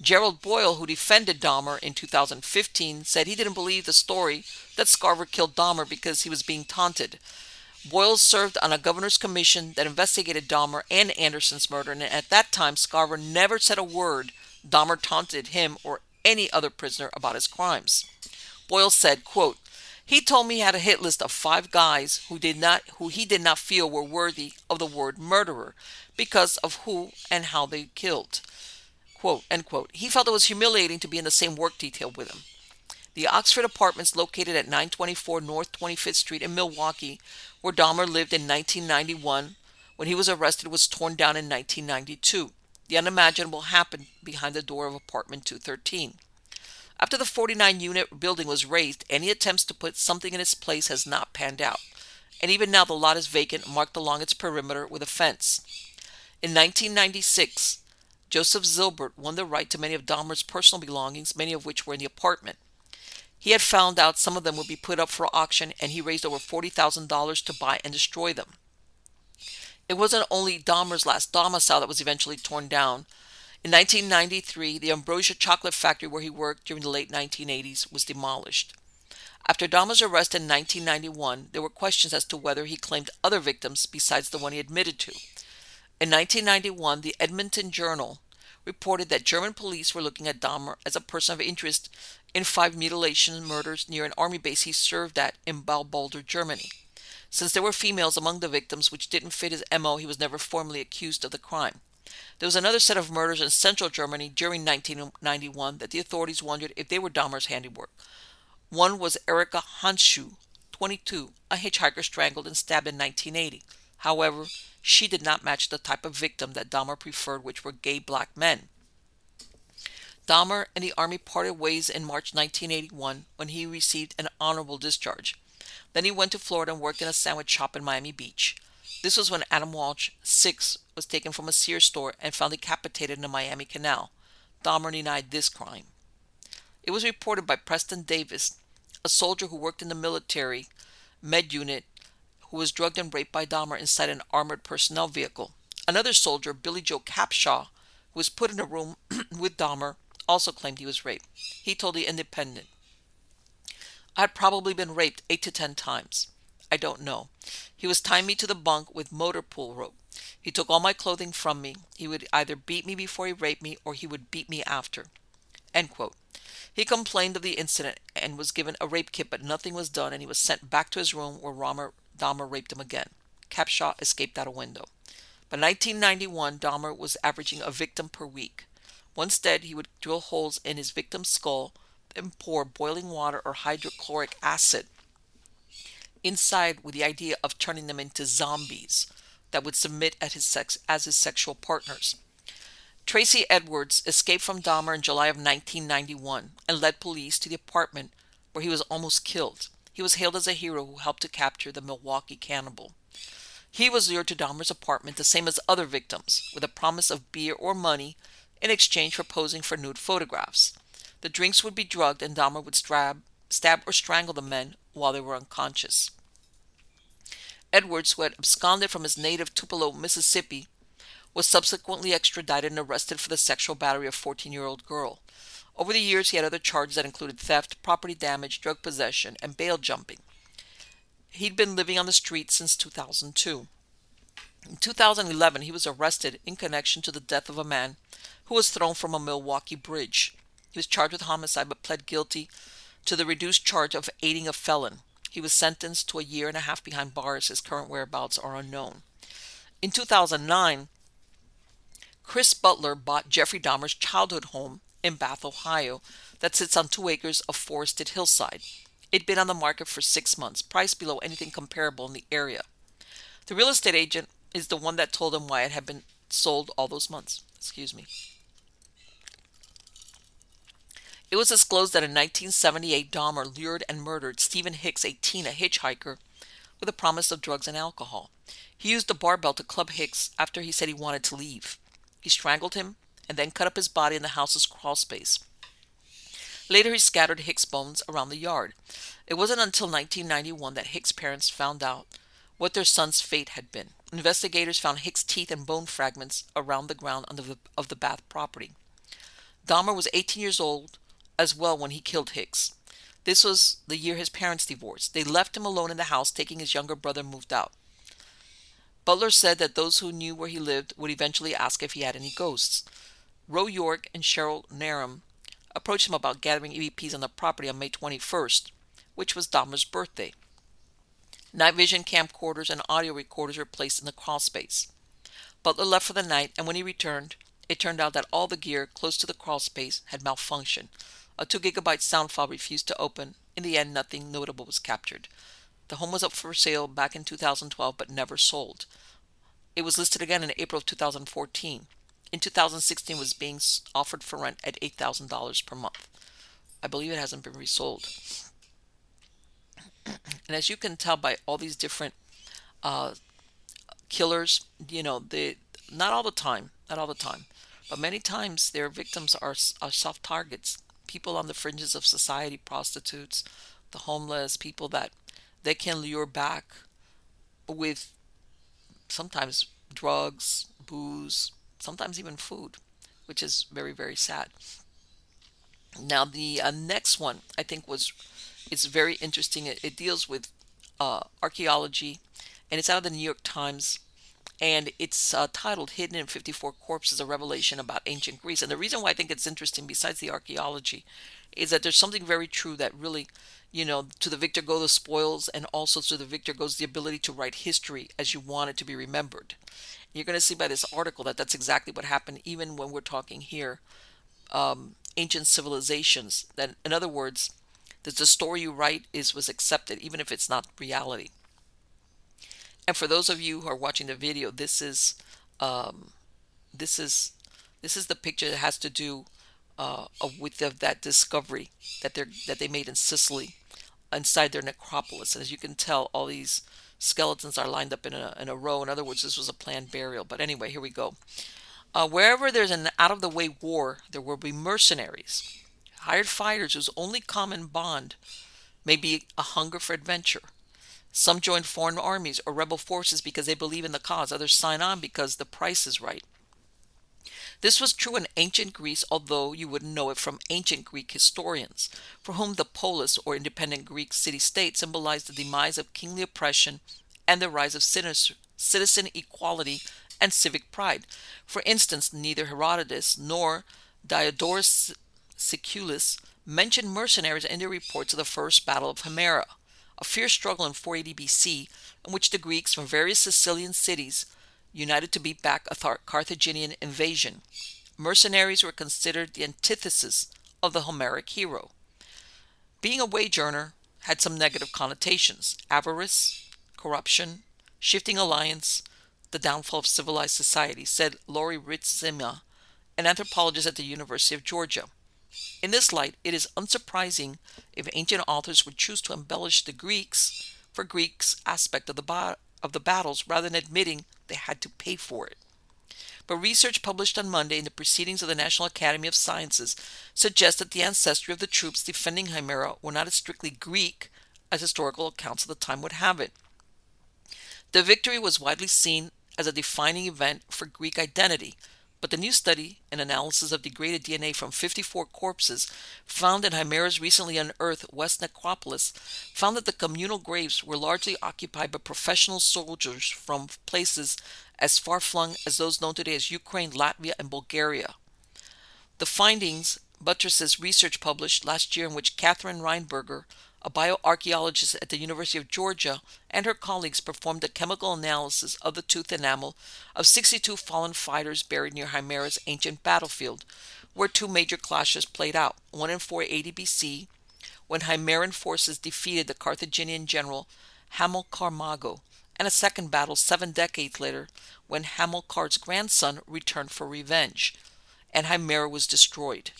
Gerald Boyle, who defended Dahmer in 2015, said he didn't believe the story that Scarver killed Dahmer because he was being taunted. Boyle served on a governor's commission that investigated Dahmer and Anderson's murder, and at that time Scarver never said a word. Dahmer taunted him or any other prisoner about his crimes. Boyle said, quote, "He told me he had a hit list of 5 guys who he did not feel were worthy of the word murderer because of who and how they killed." Quote, end quote. He felt it was humiliating to be in the same work detail with him. The Oxford Apartments, located at 924 North 25th Street in Milwaukee, where Dahmer lived in 1991 when he was arrested, was torn down in 1992. The unimaginable happened behind the door of apartment 213. After the 49-unit building was razed, any attempts to put something in its place has not panned out, and even now the lot is vacant, marked along its perimeter with a fence. In 1996, Joseph Zilbert won the right to many of Dahmer's personal belongings, many of which were in the apartment. He had found out some of them would be put up for auction, and he raised over $40,000 to buy and destroy them. It wasn't only Dahmer's last domicile that was eventually torn down. In 1993, the Ambrosia chocolate factory where he worked during the late 1980s was demolished. After Dahmer's arrest in 1991, there were questions as to whether he claimed other victims besides the one he admitted to. In 1991, the Edmonton Journal reported that German police were looking at Dahmer as a person of interest in 5 mutilation murders near an army base he served at in Baubolder, Germany. Since there were females among the victims which didn't fit his MO, he was never formally accused of the crime. There was another set of murders in central Germany during 1991 that the authorities wondered if they were Dahmer's handiwork. One was Erika Hanschuh, 22, a hitchhiker strangled and stabbed in 1980. However, she did not match the type of victim that Dahmer preferred, which were gay black men. Dahmer and the Army parted ways in March 1981 when he received an honorable discharge. Then he went to Florida and worked in a sandwich shop in Miami Beach. This was when Adam Walsh, 6, was taken from a Sears store and found decapitated in the Miami Canal. Dahmer denied this crime. It was reported by Preston Davis, a soldier who worked in the military med unit, who was drugged and raped by Dahmer inside an armored personnel vehicle. Another soldier, Billy Joe Capshaw, who was put in a room with Dahmer, also claimed he was raped. He told The Independent, "I had probably been raped 8 to 10 times. I don't know. He was tying me to the bunk with motor pool rope. He took all my clothing from me. He would either beat me before he raped me, or he would beat me after." End quote. He complained of the incident and was given a rape kit, but nothing was done, and he was sent back to his room where Dahmer raped him again. Capshaw escaped out a window. By 1991, Dahmer was averaging a victim per week. Once dead, he would drill holes in his victim's skull and pour boiling water or hydrochloric acid inside with the idea of turning them into zombies that would submit as his sexual partners. Tracy Edwards escaped from Dahmer in July of 1991 and led police to the apartment where he was almost killed. He was hailed as a hero who helped to capture the Milwaukee cannibal. He was lured to Dahmer's apartment the same as other victims, with a promise of beer or money in exchange for posing for nude photographs. The drinks would be drugged, and Dahmer would stab or strangle the men while they were unconscious. Edwards, who had absconded from his native Tupelo, Mississippi, was subsequently extradited and arrested for the sexual battery of a 14-year-old girl. Over the years, he had other charges that included theft, property damage, drug possession, and bail jumping. He'd been living on the street since 2002. In 2011, he was arrested in connection to the death of a man who was thrown from a Milwaukee bridge. He was charged with homicide but pled guilty to the reduced charge of aiding a felon. He was sentenced to a year and a half behind bars. His current whereabouts are unknown. In 2009, Chris Butler bought Jeffrey Dahmer's childhood home in Bath, Ohio, that sits on 2 acres of forested hillside. It'd been on the market for 6 months, priced below anything comparable in the area. The real estate agent is the one that told him why it had been sold all those months. Excuse me. It was disclosed that in 1978, Dahmer lured and murdered Stephen Hicks, a hitchhiker, with a promise of drugs and alcohol. He used a barbell to club Hicks after he said he wanted to leave. He strangled him and then cut up his body in the house's crawl space. Later, he scattered Hicks' bones around the yard. It wasn't until 1991 that Hicks' parents found out what their son's fate had been. Investigators found Hicks' teeth and bone fragments around the ground of the Bath property. Dahmer was 18 years old as well when he killed Hicks. This was the year his parents divorced. They left him alone in the house, taking his younger brother moved out. Butler said that those who knew where he lived would eventually ask if he had any ghosts. Roe York and Cheryl Narum approached him about gathering EVPs on the property on May 21st, which was Dahmer's birthday. Night vision camcorders and audio recorders were placed in the crawl space. Butler left for the night, and when he returned, it turned out that all the gear close to the crawl space had malfunctioned. A 2 gigabyte sound file refused to open. In the end, nothing notable was captured. The home was up for sale back in 2012 but never sold. It was listed again in April of 2014. In 2016, it was being offered for rent at $8,000 per month. I believe it hasn't been resold. And as you can tell by all these different killers, not all the time, but many times their victims are soft targets. People on the fringes of society, prostitutes, the homeless, people that they can lure back with sometimes drugs, booze, sometimes even food, which is very, very sad. Now, the next one I think it's very interesting. It deals with archaeology, and it's out of the New York Times, and it's titled "Hidden in 54 Corpses: A Revelation About Ancient Greece." And the reason why I think it's interesting, besides the archaeology, is that there's something very true that really, to the victor go the spoils, and also to the victor goes the ability to write history as you want it to be remembered. You're going to see by this article that that's exactly what happened, even when we're talking here, ancient civilizations. That, in other words, that the story you write was accepted, even if it's not reality. And for those of you who are watching the video, this is the picture that has to do with that discovery that they made in Sicily, inside their necropolis. And as you can tell, all these skeletons are lined up in a row. In other words, this was a planned burial. But anyway, here we go. Wherever there's an out-of-the-way war, there will be mercenaries, hired fighters whose only common bond may be a hunger for adventure. Some join foreign armies or rebel forces because they believe in the cause. Others sign on because the price is right. This was true in ancient Greece, although you wouldn't know it from ancient Greek historians, for whom the polis, or independent Greek city-state, symbolized the demise of kingly oppression and the rise of citizen equality and civic pride. For instance, neither Herodotus nor Diodorus Siculus mentioned mercenaries in their reports of the First Battle of Himera, a fierce struggle in 480 BC, in which the Greeks from various Sicilian cities united to beat back a Carthaginian invasion. Mercenaries were considered the antithesis of the Homeric hero. Being a wage earner had some negative connotations: avarice, corruption, shifting alliance, the downfall of civilized society, said Lori Ritzema, an anthropologist at the University of Georgia. In this light, it is unsurprising if ancient authors would choose to embellish the Greeks aspect of the battles rather than admitting they had to pay for it. But research published on Monday in the Proceedings of the National Academy of Sciences suggests that the ancestry of the troops defending Himera were not as strictly Greek as historical accounts of the time would have it. The victory was widely seen as a defining event for Greek identity, but the new study and analysis of degraded DNA from 54 corpses found in Himera's recently unearthed West Necropolis found that the communal graves were largely occupied by professional soldiers from places as far-flung as those known today as Ukraine, Latvia, and Bulgaria. The findings buttresses research published last year in which Catherine Reinberger, a bioarchaeologist at the University of Georgia, and her colleagues performed a chemical analysis of the tooth enamel of 62 fallen fighters buried near Himera's ancient battlefield. where two major clashes played out, one in 480 BC, when Himeraean forces defeated the Carthaginian general Hamilcar Mago, and a second battle 7 decades later, when Hamilcar's grandson returned for revenge, and Himera was destroyed.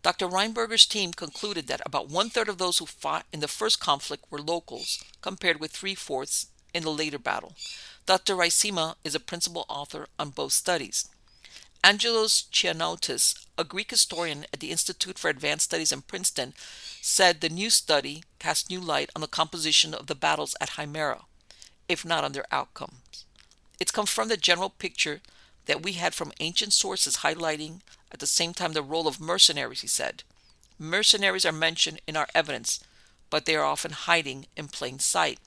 Dr. Reinberger's team concluded that about one-third of those who fought in the first conflict were locals, compared with three-fourths in the later battle. Dr. Reissima is a principal author on both studies. Angelos Chianoutis, a Greek historian at the Institute for Advanced Studies in Princeton, said the new study cast new light on the composition of the battles at Himera, if not on their outcomes. It's confirmed the general picture that we had from ancient sources, highlighting at the same time the role of mercenaries, he said. Mercenaries are mentioned in our evidence, but they are often hiding in plain sight.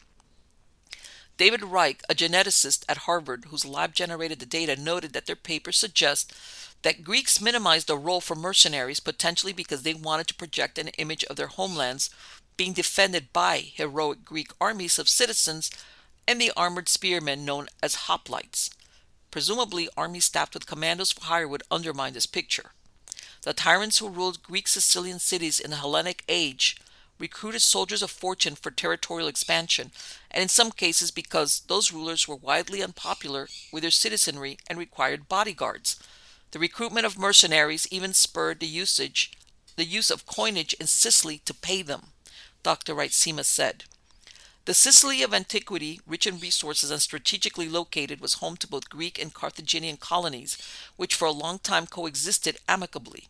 David Reich, a geneticist at Harvard whose lab generated the data, noted that their paper suggests that Greeks minimized the role for mercenaries, potentially because they wanted to project an image of their homelands being defended by heroic Greek armies of citizens and the armored spearmen known as hoplites. Presumably, armies staffed with commandos for hire would undermine this picture. The tyrants who ruled Greek Sicilian cities in the Hellenic Age recruited soldiers of fortune for territorial expansion, and in some cases because those rulers were widely unpopular with their citizenry and required bodyguards. The recruitment of mercenaries even spurred the use of coinage in Sicily to pay them, Dr. Reissima said. The Sicily of antiquity, rich in resources and strategically located, was home to both Greek and Carthaginian colonies, which for a long time coexisted amicably.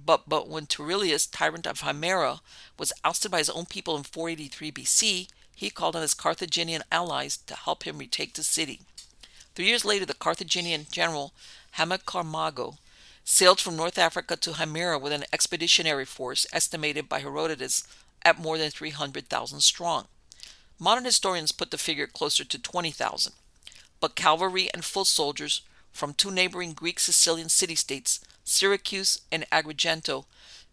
But when Turilius, tyrant of Himera, was ousted by his own people in 483 BC, he called on his Carthaginian allies to help him retake the city. 3 years later, the Carthaginian general Hamilcar Mago sailed from North Africa to Himera with an expeditionary force estimated by Herodotus at more than 300,000 strong. Modern historians put the figure closer to 20,000, but cavalry and foot soldiers from two neighboring Greek Sicilian city-states, Syracuse and Agrigento,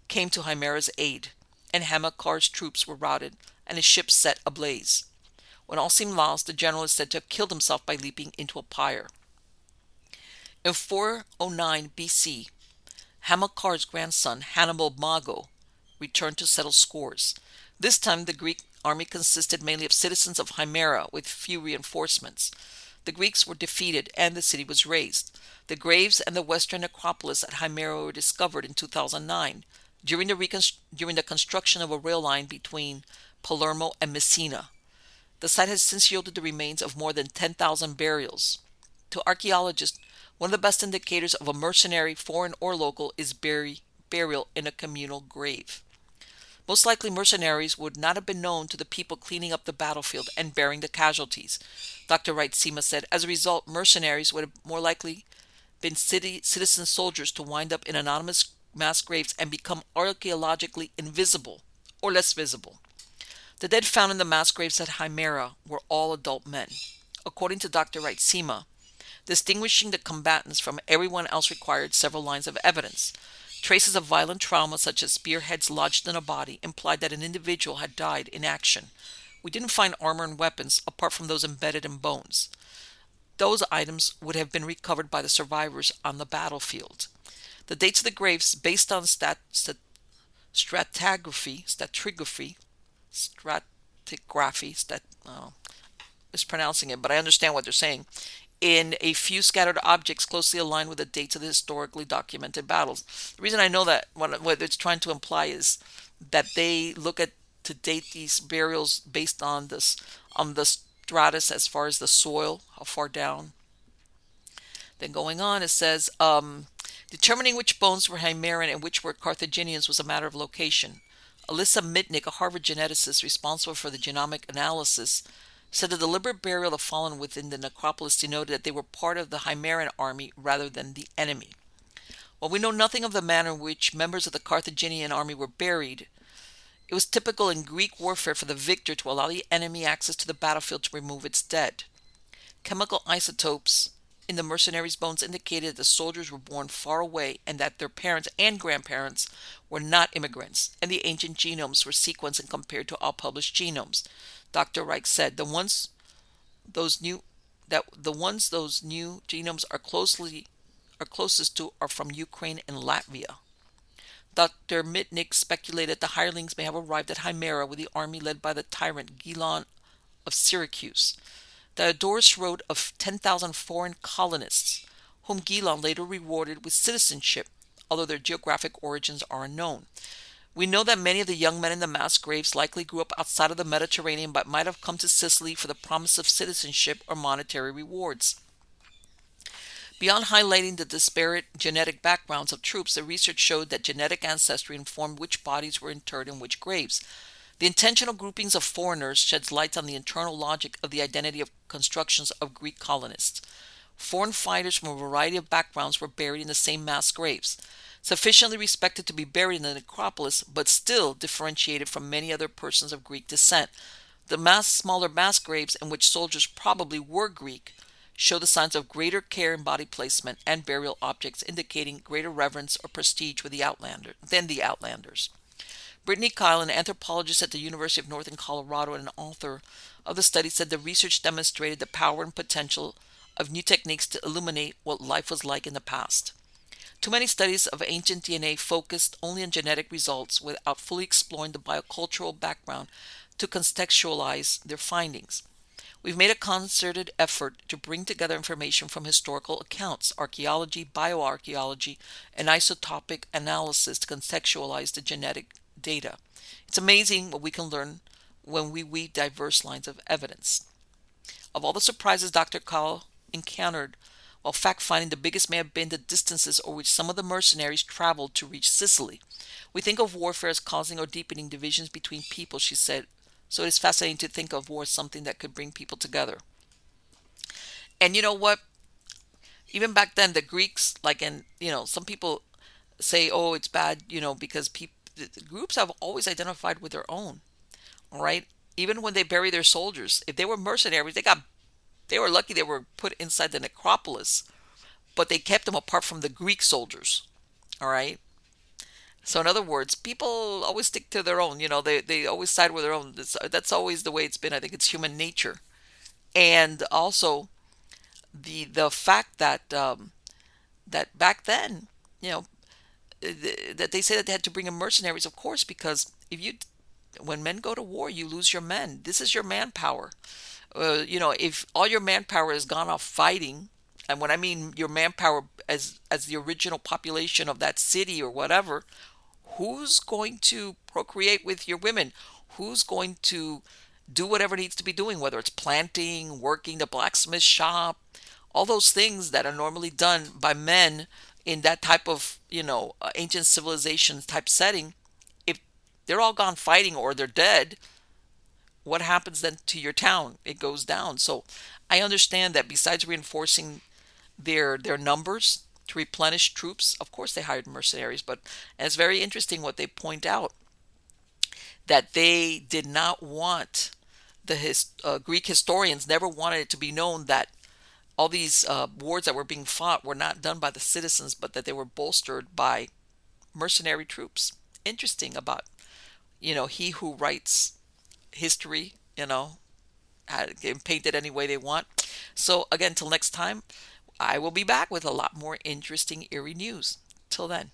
came to Himera's aid, and Hamilcar's troops were routed and his ships set ablaze. When all seemed lost, the general is said to have killed himself by leaping into a pyre. In 409 BC, Hamilcar's grandson, Hannibal Mago, returned to settle scores. This time the Greek army consisted mainly of citizens of Himera with few reinforcements. The Greeks were defeated and the city was razed. The graves and the western necropolis at Himera were discovered in 2009 during the construction of a rail line between Palermo and Messina. The site has since yielded the remains of more than 10,000 burials. To archaeologists, one of the best indicators of a mercenary, foreign or local, is burial in a communal grave. Most likely mercenaries would not have been known to the people cleaning up the battlefield and burying the casualties, Dr. Reissima said. As a result, mercenaries would have more likely been citizen soldiers to wind up in anonymous mass graves and become archaeologically invisible or less visible. The dead found in the mass graves at Himera were all adult men. According to Dr. Reissima, distinguishing the combatants from everyone else required several lines of evidence. Traces of violent trauma, such as spearheads lodged in a body, implied that an individual had died in action. We didn't find armor and weapons apart from those embedded in bones. Those items would have been recovered by the survivors on the battlefield. The dates of the graves, based on stratigraphy, mispronouncing it, but I understand what they're saying, in a few scattered objects closely aligned with the dates of the historically documented battles. The reason I know that what it's trying to imply is that they look at to date these burials based on the stratus as far as the soil, how far down. Then going on, it says, determining which bones were Himerian and which were Carthaginians was a matter of location. Alyssa Mitnick, a Harvard geneticist responsible for the genomic analysis, said the deliberate burial of fallen within the necropolis denoted that they were part of the Himerian army rather than the enemy. While we know nothing of the manner in which members of the Carthaginian army were buried, it was typical in Greek warfare for the victor to allow the enemy access to the battlefield to remove its dead. Chemical isotopes in the mercenaries' bones indicated that the soldiers were born far away and that their parents and grandparents were not immigrants, and the ancient genomes were sequenced and compared to all published genomes. Dr. Reich said those new genomes are closest to are from Ukraine and Latvia. Dr. Mitnick speculated the hirelings may have arrived at Himera with the army led by the tyrant Gilon of Syracuse. Diodorus wrote of 10,000 foreign colonists, whom Gilon later rewarded with citizenship, although their geographic origins are unknown. We know that many of the young men in the mass graves likely grew up outside of the Mediterranean but might have come to Sicily for the promise of citizenship or monetary rewards. Beyond highlighting the disparate genetic backgrounds of troops, the research showed that genetic ancestry informed which bodies were interred in which graves. The intentional groupings of foreigners sheds light on the internal logic of the identity of constructions of Greek colonists. Foreign fighters from a variety of backgrounds were buried in the same mass graves, sufficiently respected to be buried in the necropolis, but still differentiated from many other persons of Greek descent. The smaller mass graves, in which soldiers probably were Greek, show the signs of greater care in body placement and burial objects, indicating greater reverence or prestige with than the Outlanders. Brittany Kyle, an anthropologist at the University of Northern Colorado and an author of the study, said the research demonstrated the power and potential of new techniques to illuminate what life was like in the past. Too many studies of ancient DNA focused only on genetic results without fully exploring the biocultural background to contextualize their findings. We've made a concerted effort to bring together information from historical accounts, archaeology, bioarchaeology, and isotopic analysis to contextualize the genetic data. It's amazing what we can learn when we weave diverse lines of evidence. Of all the surprises Dr. Call encountered while fact-finding, the biggest may have been the distances over which some of the mercenaries traveled to reach Sicily. We think of warfare as causing or deepening divisions between people, she said, so it is fascinating to think of war as something that could bring people together. And you know what? Even back then, the Greeks, some people say, oh, it's bad, because the groups have always identified with their own, all right? Even when they bury their soldiers, if they were mercenaries, they were lucky they were put inside the necropolis, but they kept them apart from the Greek soldiers, all right? So in other words, people always stick to their own. They always side with their own. That's always the way it's been. I think it's human nature. And also the fact that that back then, that they say that they had to bring in mercenaries, of course, because when men go to war, you lose your men. This is your manpower. If all your manpower has gone off fighting, and when I mean your manpower as the original population of that city or whatever, who's going to procreate with your women? Who's going to do whatever needs to be doing, whether it's planting, working the blacksmith shop, all those things that are normally done by men in that type of, ancient civilization type setting. If they're all gone fighting or they're dead, what happens then to your town? It goes down. So I understand that besides reinforcing their numbers to replenish troops, of course they hired mercenaries, but it's very interesting what they point out, that they did not want Greek historians never wanted it to be known that all these wars that were being fought were not done by the citizens, but that they were bolstered by mercenary troops. Interesting about, he who writes history, can paint it any way they want. So again, till next time, I will be back with a lot more interesting Eerie news. Till then.